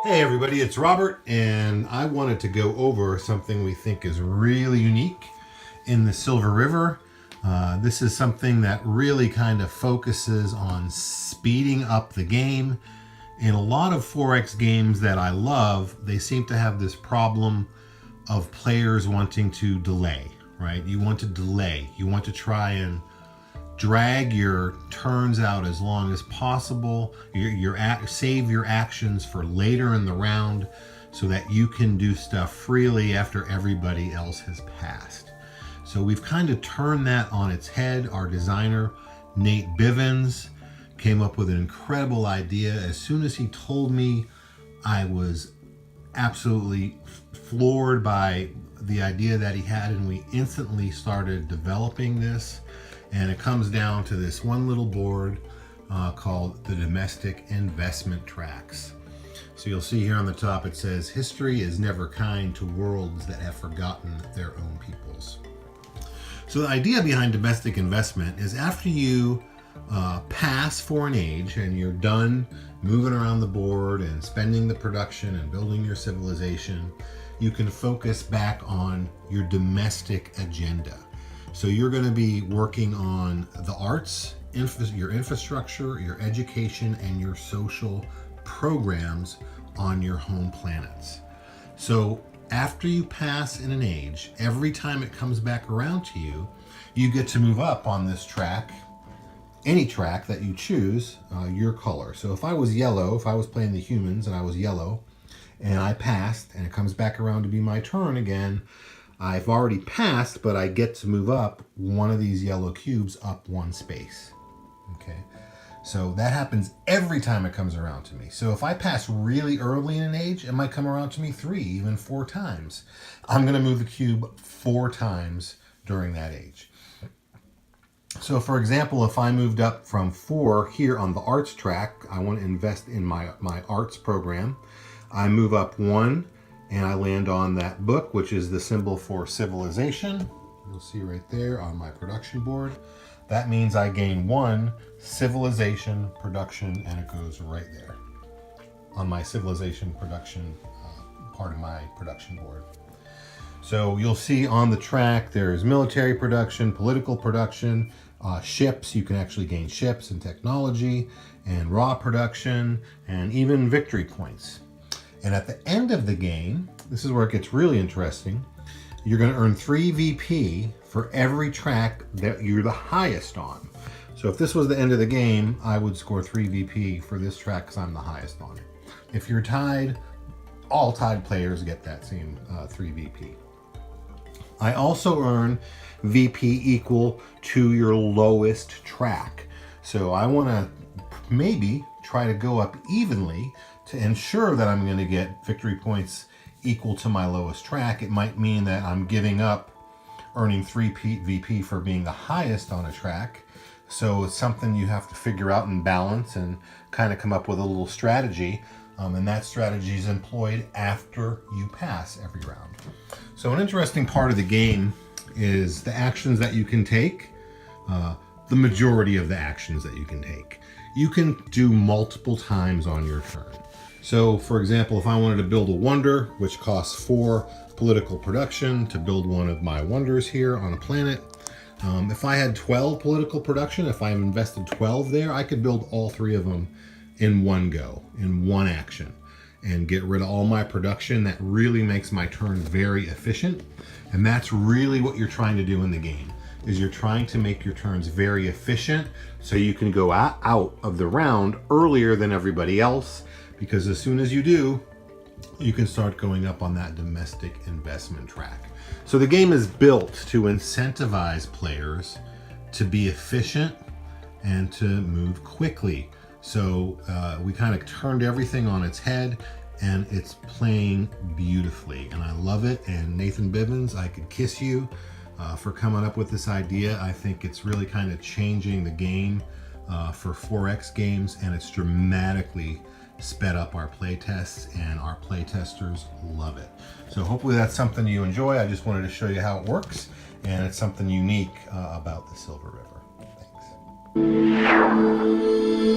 Hey everybody, it's Robert, and I wanted to go over something we think is really unique in the Silver River. This is something that really kind of focuses on speeding up the game. In a lot of 4X games that I love, they seem to have this problem of players wanting to delay, right? You want to delay. You want to try and drag your turns out as long as possible. Save your actions for later in the round so that you can do stuff freely after everybody else has passed. So we've kind of turned that on its head. Our designer, Nate Bivens, came up with an incredible idea. As soon as he told me, I was absolutely floored by the idea that he had, and we instantly started developing this. And it comes down to this one little board called the Domestic Investment Tracks. So you'll see here on the top it says, "History is never kind to worlds that have forgotten their own peoples." So the idea behind domestic investment is after you pass for an age and you're done moving around the board and spending the production and building your civilization, you can focus back on your domestic agenda. So you're going to be working on the arts, your infrastructure, your education, and your social programs on your home planets. So after you pass in an age, every time it comes back around to you, you get to move up on this track, any track that you choose, your color. So if I was yellow, if I was playing the humans and I was yellow, and I passed, and it comes back around to be my turn again, I've already passed, but I get to move up one of these yellow cubes up one space. Okay, so that happens every time it comes around to me. So if I pass really early in an age, it might come around to me 3, even 4 times. I'm going to move the cube 4 times during that age. So for example, if I moved up from 4 here on the arts track, I want to invest in my arts program. I move up 1, and I land on that book, which is the symbol for civilization. You'll see right there on my production board. That means I gain 1 civilization production, and it goes right there on my civilization production part of my production board. So you'll see on the track there's military production, political production, ships. You can actually gain ships and technology, and raw production, and even victory points. And at the end of the game, this is where it gets really interesting, you're going to earn 3 VP for every track that you're the highest on. So if this was the end of the game, I would score 3 VP for this track because I'm the highest on it. If you're tied, all tied players get that same 3 VP. I also earn VP equal to your lowest track. So I want to maybe try to go up evenly to ensure that I'm going to get victory points equal to my lowest track. It might mean that I'm giving up earning 3 VP for being the highest on a track. So it's something you have to figure out and balance and kind of come up with a little strategy. And that strategy is employed after you pass every round. So an interesting part of the game is the actions that you can take, the majority of the actions that you can take. You can do multiple times on your turn. So for example, if I wanted to build a wonder, which costs 4 political production to build one of my wonders here on a planet, if I had 12 political production, if I invested 12 there, I could build all 3 of them in one go, in one action, and get rid of all my production. That really makes my turn very efficient. And that's really what you're trying to do in the game, is you're trying to make your turns very efficient so you can go out of the round earlier than everybody else, because as soon as you do, you can start going up on that domestic investment track. So the game is built to incentivize players to be efficient and to move quickly. So we kind of turned everything on its head, and it's playing beautifully, and I love it. And Nathan Bivens, I could kiss you for coming up with this idea. I think it's really kind of changing the game for 4X games, and it's dramatically sped up our play tests, and our play testers love it. So hopefully that's something you enjoy. I just wanted to show you how it works, and it's something unique about the Silver River. Thanks.